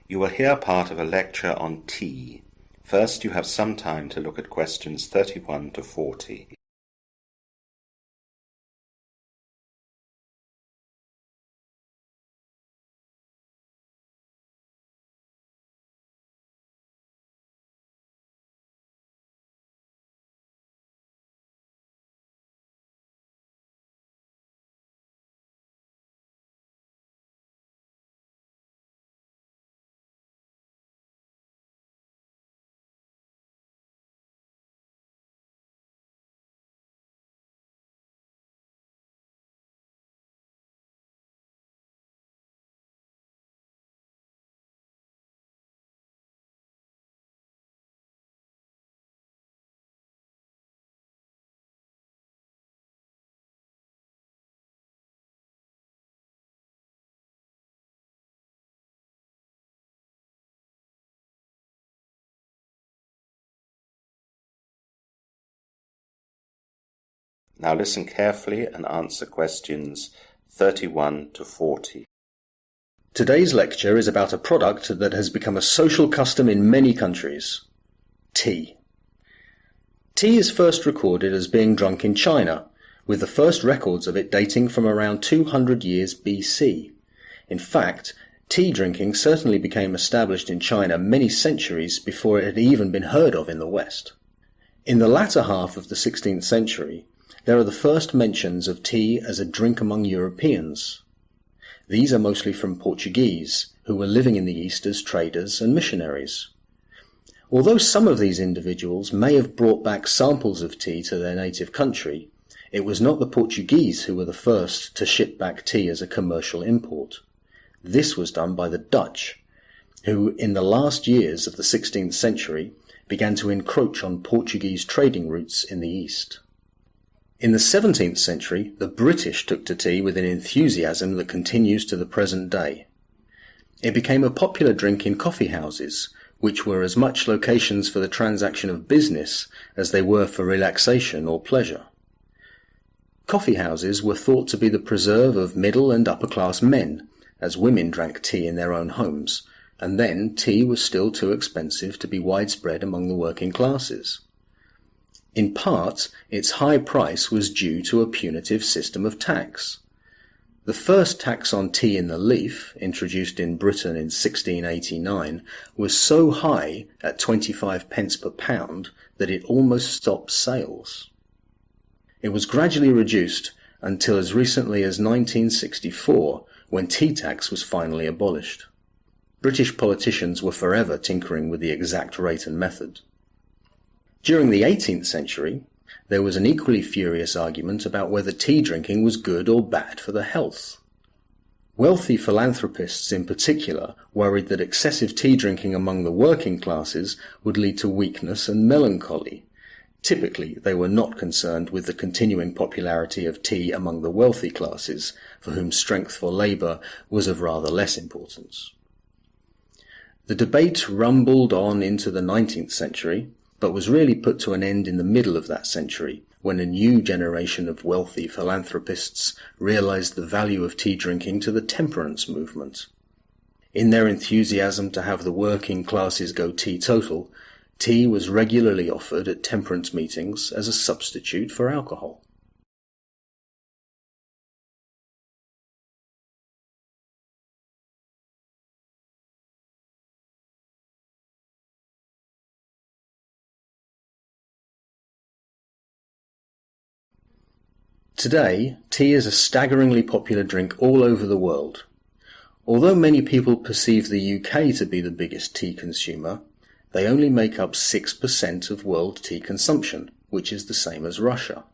You will hear part of a lecture on tea. First, you have some time to look at questions 31 to 40. Now listen carefully and answer questions 31 to 40. Today's lecture is about a product that has become a social custom in many countries: tea. Tea is first recorded as being drunk in China, with the first records of it dating from around 200 years BC. In fact, tea drinking certainly became established in China many centuries before it had even been heard of in the West. In the latter half of the 16th century, there are the first mentions of tea as a drink among Europeans. These are mostly from Portuguese, who were living in the East as traders and missionaries. Although some of these individuals may have brought back samples of tea to their native country, it was not the Portuguese who were the first to ship back tea as a commercial import. This was done by the Dutch, who in the last years of the 16th century began to encroach on Portuguese trading routes in the East. In the 17th century, the British took to tea with an enthusiasm that continues to the present day. It became a popular drink in coffee houses, which were as much locations for the transaction of business as they were for relaxation or pleasure. Coffee houses were thought to be the preserve of middle and upper class men, as women drank tea in their own homes, and then tea was still too expensive to be widespread among the working classes. In part, its high price was due to a punitive system of tax. The first tax on tea in the leaf, introduced in Britain in 1689, was so high at 25 pence per pound that it almost stopped sales. It was gradually reduced until as recently as 1964, when tea tax was finally abolished. British politicians were forever tinkering with the exact rate and method. During the 18th century, there was an equally furious argument about whether tea drinking was good or bad for the health. Wealthy philanthropists in particular worried that excessive tea drinking among the working classes would lead to weakness and melancholy. Typically, they were not concerned with the continuing popularity of tea among the wealthy classes, for whom strength for labour was of rather less importance. The debate rumbled on into the 19th century, but was really put to an end in the middle of that century, when a new generation of wealthy philanthropists realized the value of tea drinking to the temperance movement. In their enthusiasm to have the working classes go teetotal, tea was regularly offered at temperance meetings as a substitute for alcohol. Today, tea is a staggeringly popular drink all over the world. Although many people perceive the UK to be the biggest tea consumer, they only make up 6% of world tea consumption, which is the same as Russia.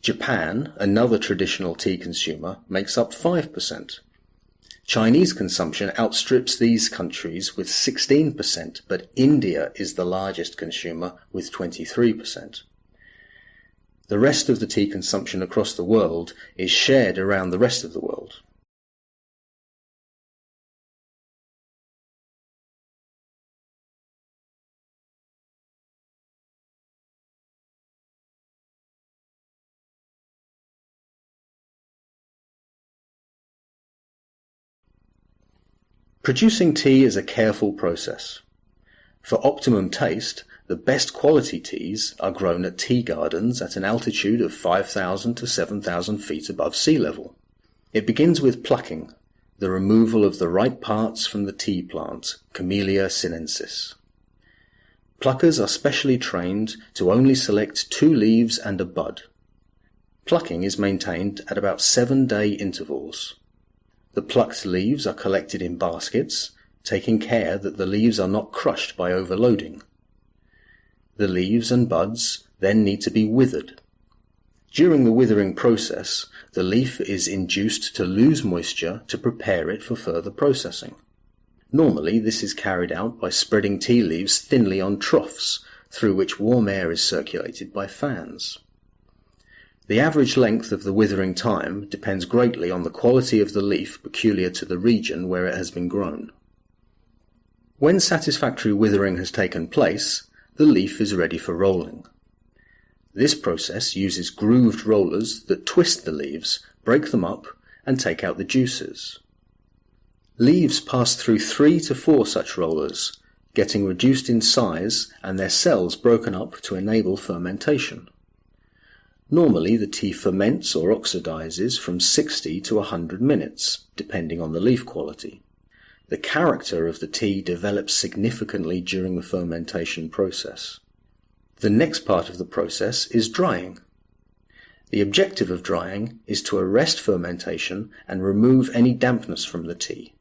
Japan, another traditional tea consumer, makes up 5%. Chinese consumption outstrips these countries with 16%, but India is the largest consumer with 23%. The rest of the tea consumption across the world is shared around the rest of the world. Producing tea is a careful process. For optimum taste, the best quality teas are grown at tea gardens at an altitude of 5,000 to 7,000 feet above sea level. It begins with plucking, the removal of the ripe parts from the tea plant, Camellia sinensis. Pluckers are specially trained to only select 2 leaves and a bud. Plucking is maintained at about 7-day intervals. The plucked leaves are collected in baskets, taking care that the leaves are not crushed by overloading. The leaves and buds then need to be withered. During the withering process, the leaf is induced to lose moisture to prepare it for further processing. Normally, this is carried out by spreading tea leaves thinly on troughs, through which warm air is circulated by fans. The average length of the withering time depends greatly on the quality of the leaf peculiar to the region where it has been grown. When satisfactory withering has taken place, the leaf is ready for rolling. This process uses grooved rollers that twist the leaves, break them up, and take out the juices. Leaves pass through 3 to 4 such rollers, getting reduced in size and their cells broken up to enable fermentation. Normally the tea ferments or oxidizes from 60 to 100 minutes, depending on the leaf quality. The character of the tea develops significantly during the fermentation process. The next part of the process is drying. The objective of drying is to arrest fermentation and remove any dampness from the tea.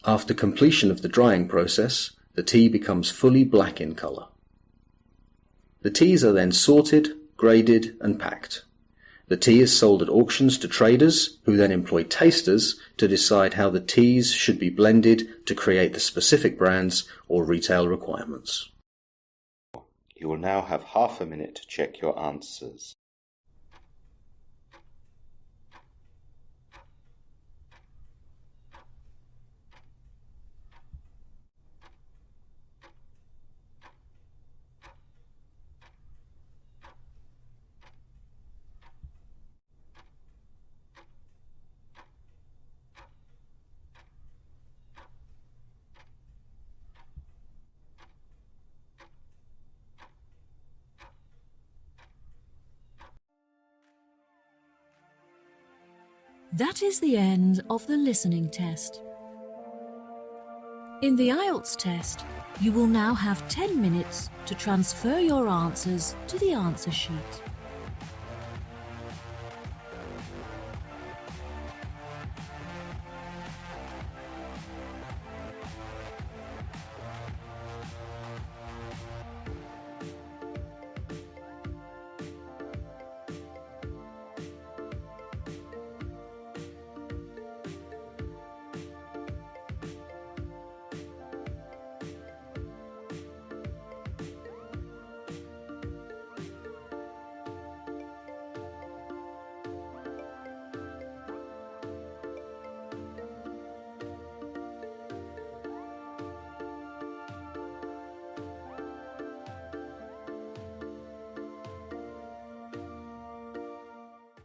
After completion of the drying process, the tea becomes fully black in color. The teas are then sorted, graded, and packed. The tea is sold at auctions to traders, who then employ tasters to decide how the teas should be blended to create the specific brands or retail requirements. You will now have half a minute to check your answers. That is the end of the listening test. In the Ielts test, you will now have 10 minutes to transfer your answers to the answer sheet.